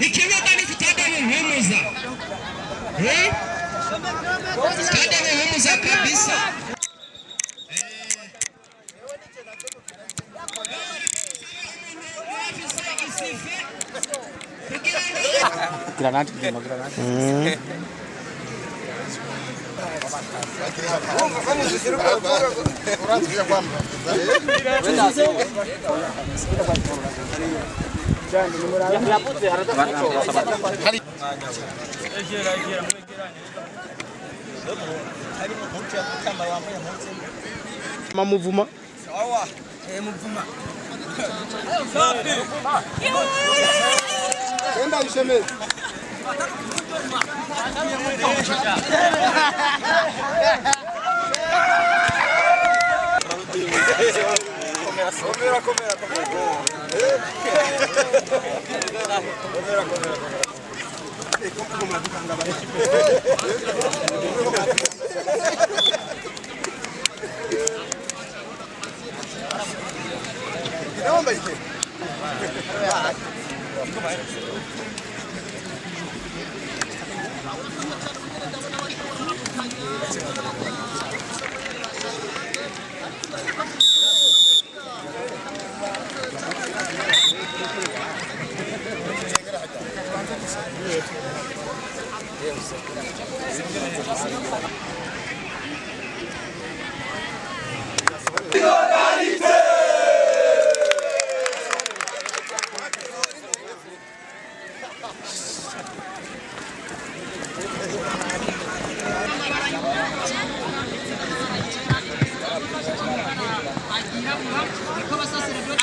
ikibuga ni stade Buhumuza stade Buhumuza kabisa granate Muvuma Muvuma enda ishemeze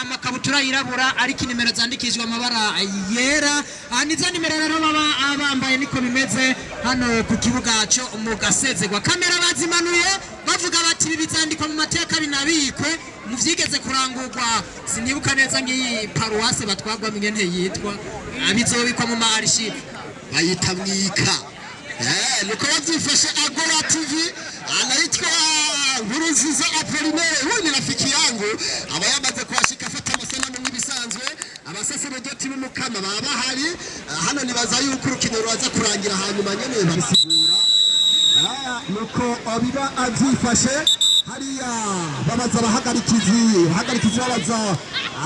amakabutura yirabura ariko nimero zandikishijwe amabara yera nizo nimero rero baba abambaye niko bimeze hano ku kibuga cyo mu Gasezegwa kamera bazimanuye bavuga bati ibi bizandikwa mu mateka binabikwe mu vyigeze kurangurwa sinibuka neza ngiyi paruwase batwagwa mwene yitwa abizobikwa mu maarchive bayita mwika nuko bavyifashe Agora TV anaitwa Buruziza Apollinaire huyu ni rafiki yangu aba yamaze kuashika fata amasanamu nk'ibisanzwe abasaseredoti b'umukama baba hari hano nibaza yuko urukino rwaza kurangira hanyuma nyene babisigura nuko biba avyifashe hariya babaza abahagarikizi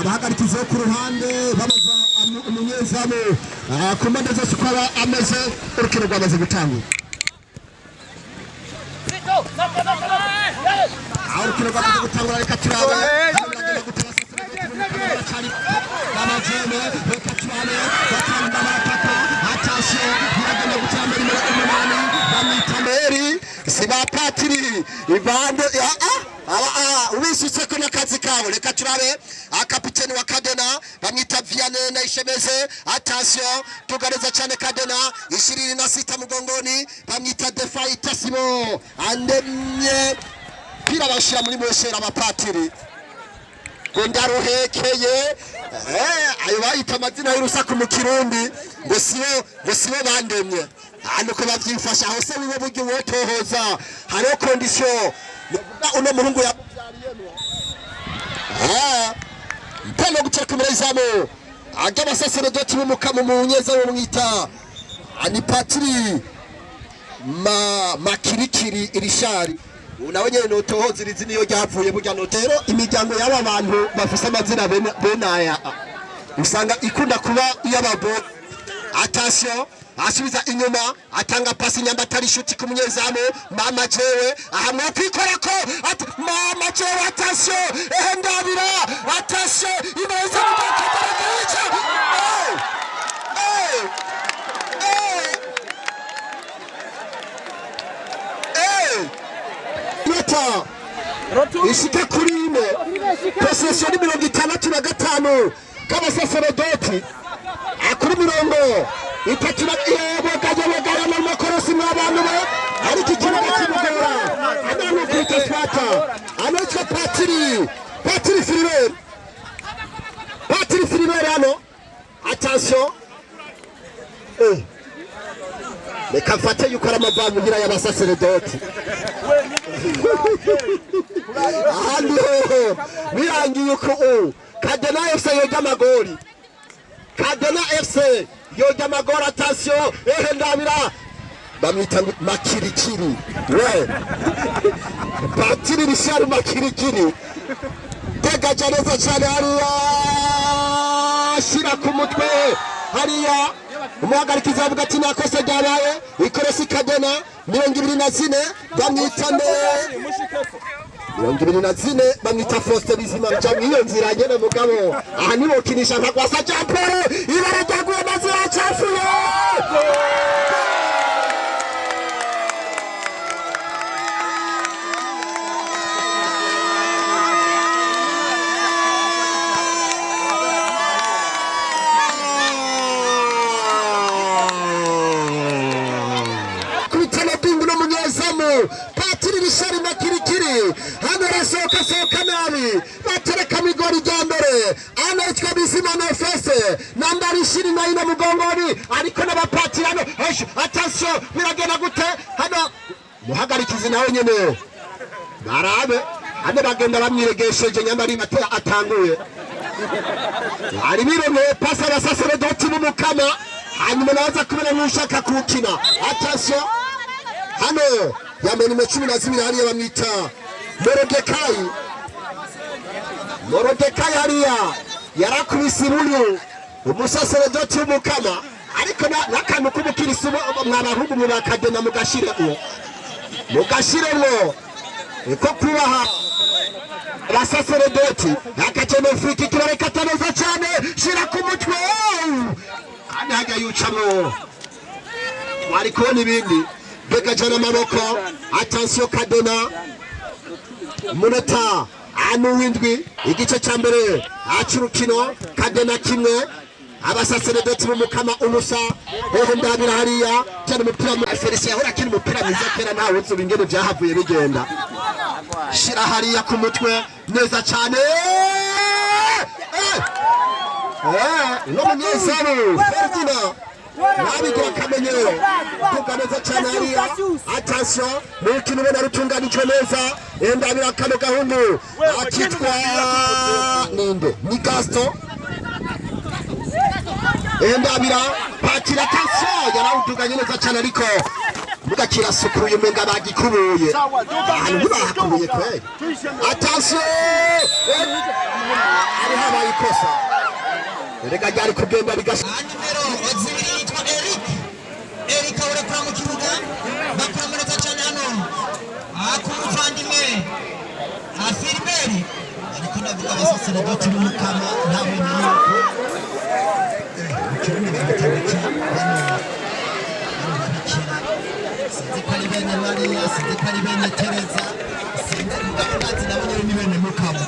abahagarikizi ku ruhande babaza umunyezamu ku mpande zose uko aba ameze urukino rwamaze gutangura urukino rwamaze gutangura reka turabe reka turabe batanga amataka atashe biragenda gutamba nimero 8 bamwitamberi siba patiri ibande ubisutse ko nakazi kawe reka turabe akapiteni wa Kadena bamwita Vianney na Ishemeze attention tugareza cyane Kadena 26 mugongoni bamwita Defai Tasimo andemye pira bashira muri mweshera abapatiri Gondaruhekeye ayo bayita amazina y'urusaku mu Kirundi ngo sibo bandemye nuko bavyifasha hose wiwe buryo wotohoza hariho condition uno muhungu yamuvyariyemo mpano guceka imbere agaba saseredoti b'umukama mu nyeza wo mwita ani patiri makirikiri irishari nawe nyene notohoza irizi niyo ryavuye burya notero imiryango y'aba bantu bafise amazina benaya usanga ikunda kuba y'ababo attention asubiza inyuma atanga pasi nyamba atari shuti ku munyezamu mama jewe ahamwe kwikorako mama jewe attention ndabira attention ibeza mukataragica ishike kuri ine possession 65 kama saseredoti akuri mirongo itatu bagaya mu makorosi n'abantu be ariko ikibuga kimugora abantu kwita swata anotwa Patiri Filibert hano attention reka mfate yuko ari amavangu ngira y'abasaseredoti ahandi hoho birangiye uko Kadena FC yoga amagori Kadena FC yoga magora attention ndabira bamwita makirikiri we Patiri Richard makirikiri tega neza cyane hariya shira ku mutwe hariya umuhagarikiza avuga ati nakosa ryabaye ikorosi Kadena 24 bamwitane 24 bamwita Faustin Bizima cyangwa iyo nzira agenda mugabo aha nibo kinisha nka kwasa Jean-Paul ibara ryaguye mazira cyafuye Patiri Richard makirikiri hano rasoka nabi batereka migori ryambere hano yitwa Bizima no fese nambari 24 mugongoni ariko n'abapatirano attention biragenda gute hano muhagarikizi nawe nyene barabe hano bagenda bamwiregesheje nyambari matera atanguye ari birone pasa basasere doti mumukama hanyuma naza kubona nushaka kukina attention hano yameni 12 hariya bamwita Morodekayi hariya yarakubise ibunyu umusaseredoti w'umukama ariko n'akantu k'umukirisi mwabahungu mwakagenda mugashiremwo iko kubaha abasaseredoti yakagenda friki kirareka neza cyane shira ku mutwe kandi hajya yucamo wari kubona ibindi bega jana maboko attention Kadena munota anu windwi igice cya mbere acurukino Kadena kimwe abasaseredoti b'umukama umusa ndabira hariya cyane umupira Felicien ahora kiri umupira mwiza kera nawe uzi bingene byahavuye bigenda shira hariya ku mutwe neza cyane no munyezamu Ferdinand nabigira kamenyero tukaneza cyane hariya attention mukino ubona rutunganijwe neza ndabira kano gahungu akitwa ninde ni Gaston ndabira patira attention yarawutunganye neza cyane ariko mugakira sukuye menga bagikubuye ahantu bahakubuye kwe attention ari habaye ikosa rega ryari kugenda bigasha Eric uri kwa mu kibuga bakomereza cyane hano akumuvandimwe Afirmeri ariko ndavuga abasaseredoti b'umukama nawe n'uko ikibuga bamutabiki sinzi ko ari bene Maria sinzi ko ari bene Teresa sinzi mugabo nazi nabonye ni bene mukama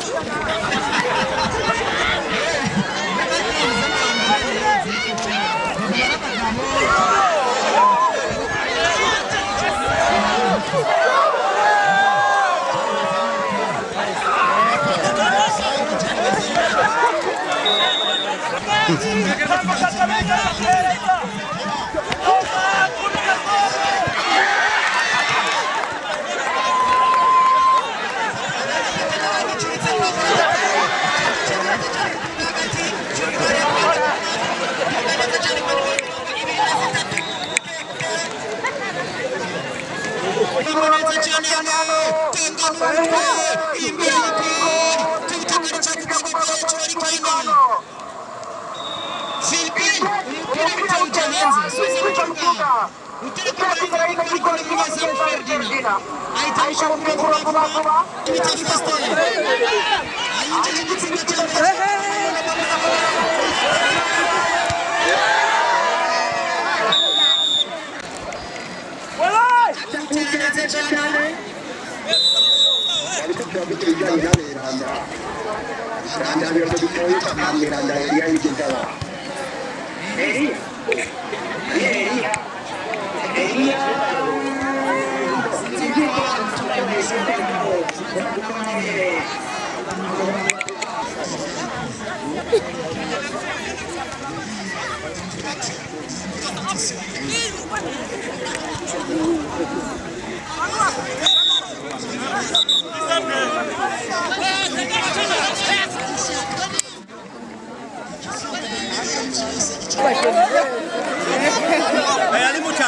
Vai,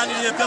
baganiriye pe.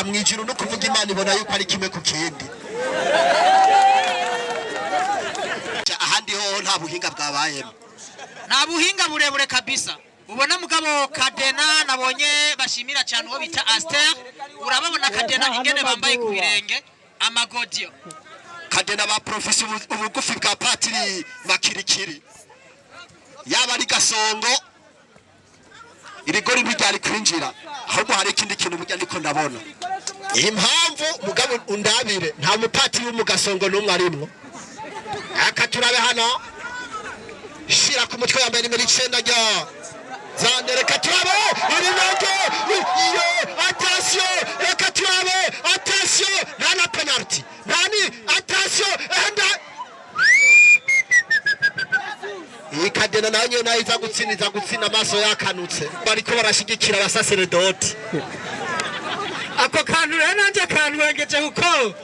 Mwijuru no kuvuga Imana ibona yuko ari kimwe ku kindi. Ahandi ho nta buhinga bwabayemo. Nta buhinga burebure kabisa. Ubona mugabo Kadena nabonye bashimira cyane uwo bita Aster. Urababona Kadena ingene bambaye ku birenge amagodio. Kadena ba professor ubugufi bwa patiri makirikiri. Yaba ari Gasongo irigori bijyari kwinjira. Ahubwo hari ikindi kintu burya ndiko ndabona. Impamvu mugabo undabire nta mupatiri w'umugasongo n'umwe arimwo. Akaturabe hano shira ku mutwe yambaye nimero 9 rya Zandere Katurabe irinago iyo attention Katurabe attention nana penalty nani attention enda Kadena nanyo nayiza gutsina amaso yakanutse bariko barashigikira abasaseredoti. Ako kantu rero nanje kanwengeje kuko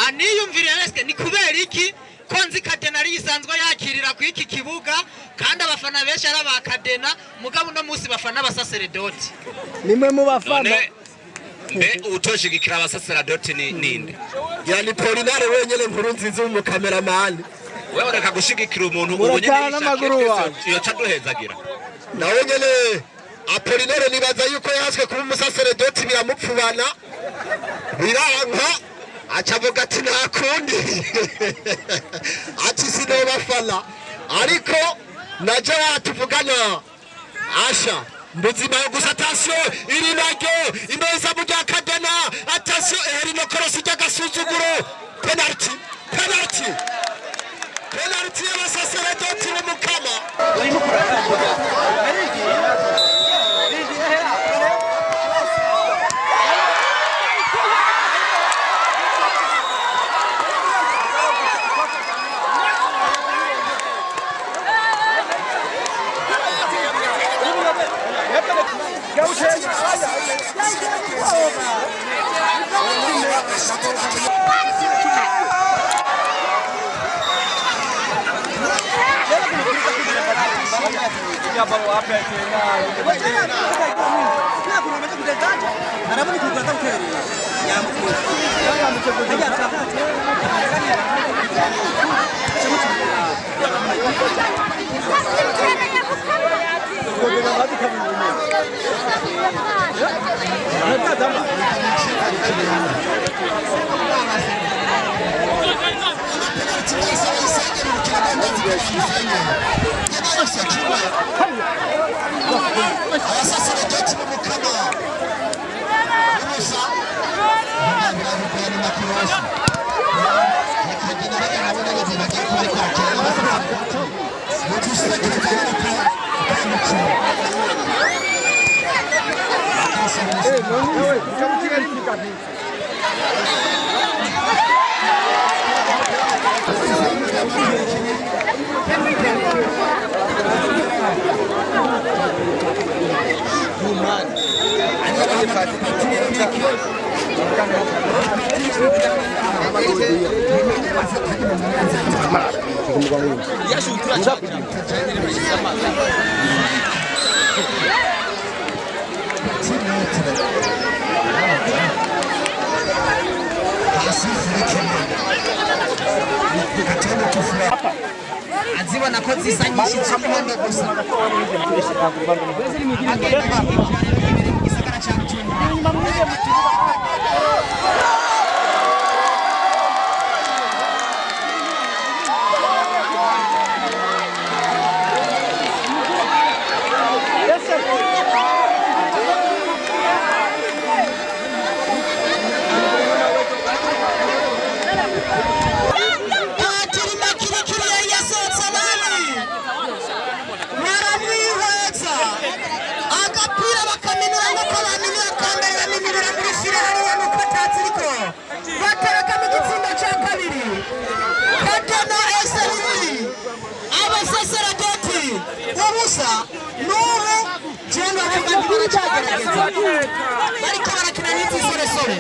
aniyumviriye reske ni kubera iki konzi Kadena ari isanzwe yakirira ku iki kibuga kandi abafana benshi ari aba Kadena mugabo no musi bafana abasaseredoti. Nimwe mu bafana Mbe utoshigikira abasaseredoti ni ninde? Yani Polinare wenyene nkuru nziza mu cameraman. Wewe ureka gushigikira umuntu ubonye iyo caduhezagira. Nawe nyene Apolinare nibaza yuko yaswe kuba umusaseredoti biramupfubana biranka acavuga ati nakundi ati sino bafana ariko naje watuvugana Asha mbuzima yo gusa attention iri naryo imeza mu rya Kadena attention eri no cross y'agasuzuguro penalty y'abasaseredoti b'umukama. Go, azibona ko zisa nyinshi cy'umuhondo gusa bariko barakina n'inzisoresore.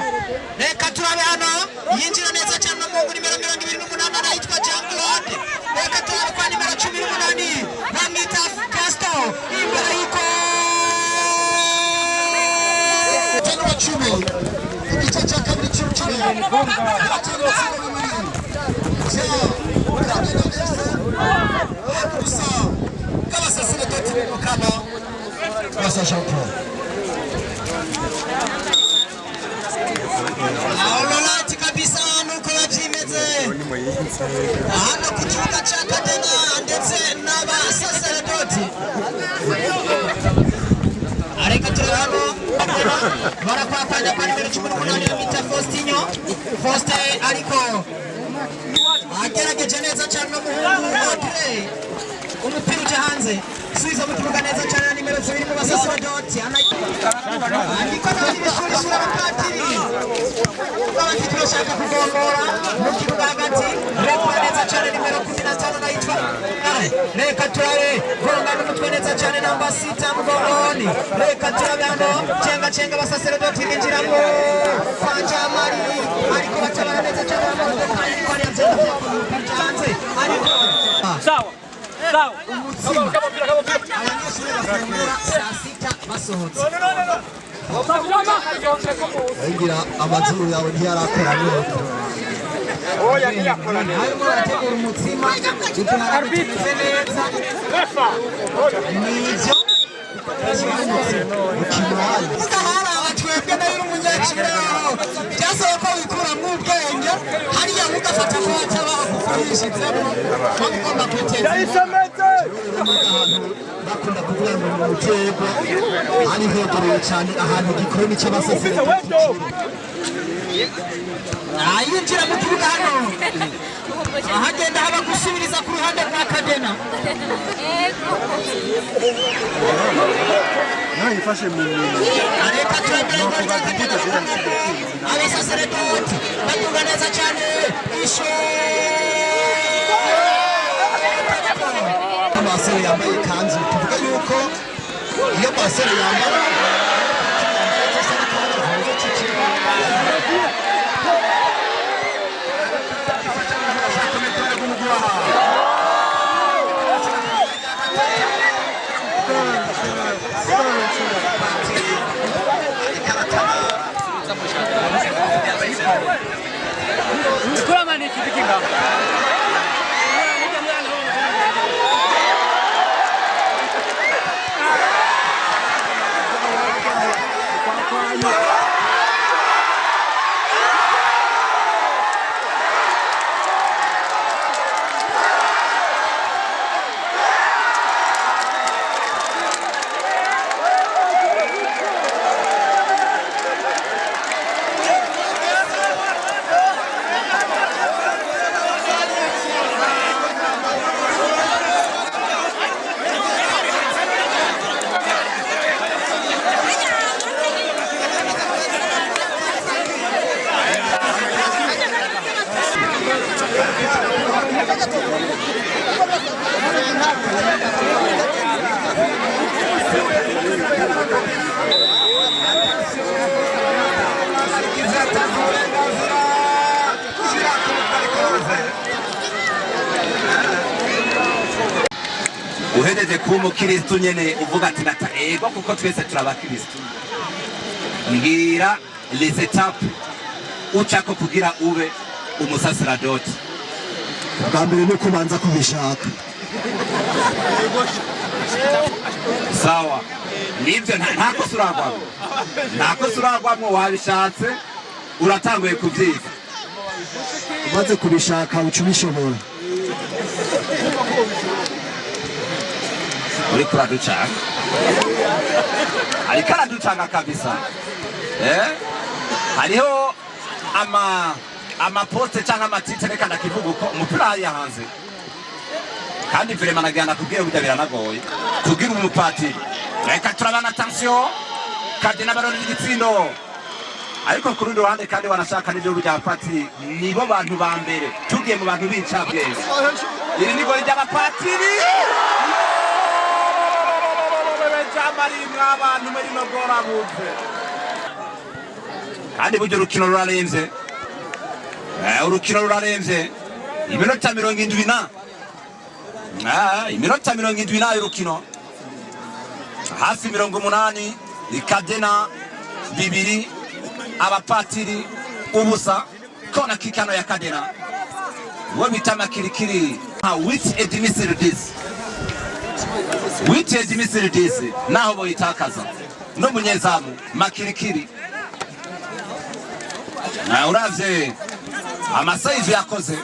Reka turabe hano yinjira neza cyane n'umuhungu nimero 28 arayitwa Jean Claude. Reka turabe kwa nimero 18 bamwita Gaston imbere y'iko January 10 igice cya kabiri cy'umukino Grâce Jean-Claude. Aololati kabisa nuko yajimeze. Hano ku kibuga cya Kadena ndetse n'abasaseredoti. Areka turabano barakwapanya kwa nimero 18 ya Mita Faustinho. Faustin ariko agerageje neza cyane n'umuhungu Audrey. Umupira uje hanze. Suiza mu kibuga neza cyane nimero 2 mu basaseredoti. Andiko n'ibishuri shura bakatiri. Abafite bashaka kugongora mu kibuga hagati. Reka neza cyane nimero 15 nayitwa. Reka turabe gonga n'umutwe neza cyane namba 6 mugongoni. Reka turabe hano cenga basaseredoti binjiramo. Fanja Mari ariko batabara neza cyane n'amaboko ariko ari hanze. Ariko sawa umutsima abanyeshuri bafungura saa 6 basohotse ayigira amazuru yawe ntiyarakora neza harimo barategura umutsima utuma bimeze neza nibyo udahara abatwebwe nayo umunyakiro byasaba ko wikuramo ubwenge hariya ugafata ko watabaho kufurishizemo bagomba kwiteza bakunda kuvuga ngo mu mutego ari hegereye cyane ahantu gikoroni cy'abasaseredoti ayinjira mu kibuga hano ahagenda haba gusubiriza ku ruhande rwa Kadena yifashe mu areka twebwe abasaseredoti batunga neza cyane isho amasere yambaye kanzu tuvuga yuko iyo masere yambaye uhejeje kuba umukristo nyene uvuga ati ego kuko twese turabakristo mbwira les étapes ucako kugira ube umusaserdoti. Bwa mbere no kubanza kubishaka. Sawa nibyo ntako suragwamo ntako suragwamo wabishatse uratanguye kubyiza umaze kubishaka ucubishobora uri kuraducanga ariko araducanga kabisa hariho amaposte cyangwa amatite rekana kivuga uko umupira hariya hanze kandi vrema nagana kubwira burya biranagoye kugira umupatiri reka turabana attention kandi n'abaroni b'igitsindo ariko ku rundi ruhande kandi wanashaka n'ibyo burya abapatiri nibo bantu ba mbere tugiye mu bantu b'incabwenge iri ni goli ry'abapatiri jamari mw'abantu muri no gora buze kandi burya urukino rurarenze urukino rurarenze iminota 70 iminota 70 y'urukino hafi 80 ikadena bibiri abapatiri ubusa kona kikano ya kadena wo bitama kirikiri which edimisiri this naho boyitakaza no munyezamu makirikiri uravye amasayizi yakoze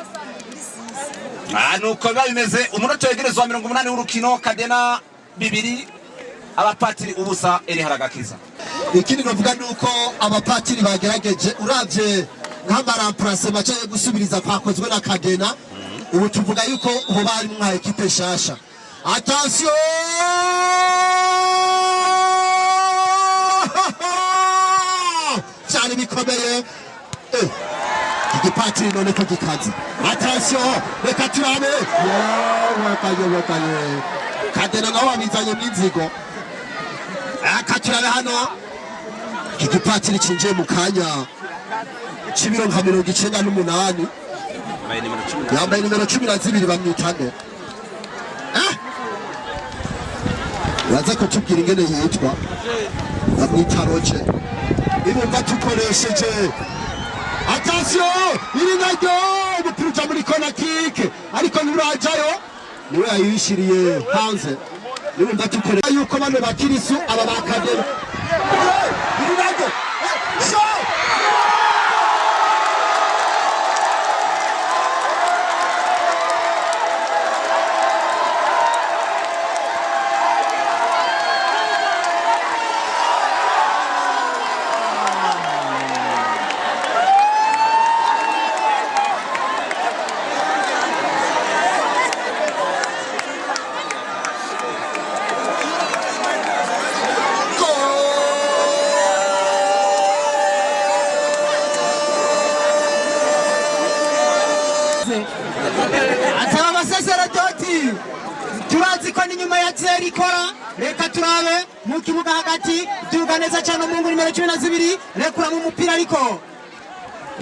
nuko biba bimeze umunota wegerezwa 80 w'urukino kadena bibiri abapatiri ubusa eri haragakiza. Ikindi novuga nuko abapatiri bagerageje uravye nk'amaramplacement cyo gusubiriza kwakozwe na kadena ubu tuvuga yuko ho bari mu equipe shasha. Attention cyane bikomeye igipatiri none ko gikaze. Attention reka turabe wakaye kadena nawe abizanye n'inzigo akaturabe hano igipatiri cinjiye mu kanya c'ibiro nka 98 yambaye nimero 12 bamwitane Waza kutubwira ingene yitwa bamwita Roche ibumva tukoresheje. Attention iri naryo umupira muri kona kick ariko nurajayo niwe yayishiriye hanze ibumva tukoresheje yuko bano bakirisu aba bakadena iri naryo ataba abasaseredoti turazi ko n'inyuma ya zeri ikora. Reka turabe mu kibuga hagati tuga neza cyane umungu nimero 12 rekura mu mupira ariko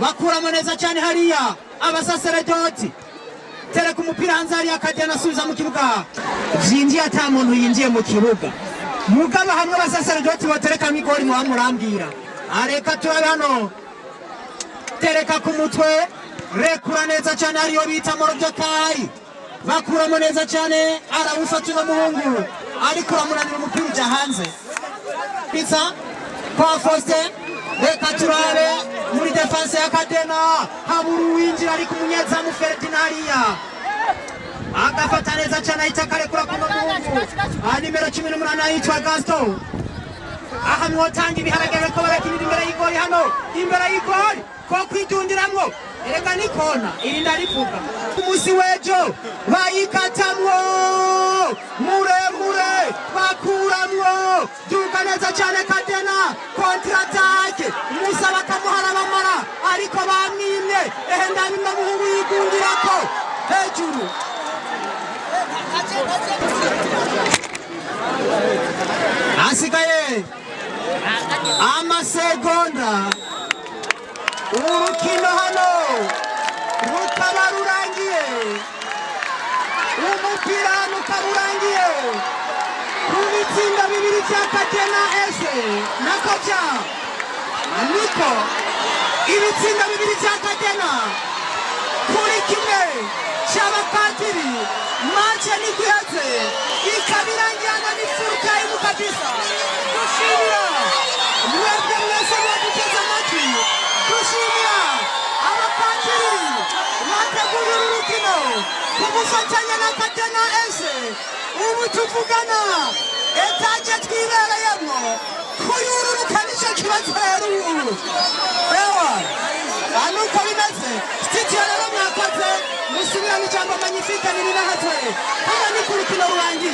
bakuramo neza cyane hariya abasaseredoti tereka umupira hanze hariya kadena asubiza mu kibuga vyinjiye ata muntu yinjiye mu kibuga mugaba hamwe abasaseredoti batereka migori mu amurambira. Areka turabe hano tereka ku mutwe rekura neza cyane ariyo bita Morodokayi bakuramo neza cyane arawufata uno muhungu ariko uramunanira umupira ujya hanze pizza kwa Faustin reka turabe muri defense ya Cadena haburu winjira ariko umunyezamu Ferdinariya agafata neza cyane ahita akarekura kuno muhungu nimero 18 yitwa Gaston aha mwotanga ibiharagere ko barakinira imbere y'igori hano imbere y'igori ko kwidundiramwo erega ni kona irinda rivuga umusi wejo bayikatamwo muremure bakuramwo duka neza cyane Cadena kontra attaque Musa bakamuhara bamara ariko bamwimye ndani no muhungu yigundirako hejuru asigaye amasegonda urukino hano rukaba rurangiye umupira ukaba urangiye ku bitsinda bibiri bya Cadena FC na kocha Niko ibitsinda bibiri bya Cadena kuri kimwe cy'abapatiri mache ni kuyaze ikabirangiana ni furukayi kabisa dushimira mwebwe mwese mwaduteze amatwi dushimira abapatiri bategurira urukino ku bufatanye na Cadena FC ubu tuvugana etaje twibereyemo kuyururuka nicyo kibazo rero ubu ewa anuko bimeze studio rero mwakoze musubirane ijambo magnifique nirinahatwe hano ni ku rukino rurangiye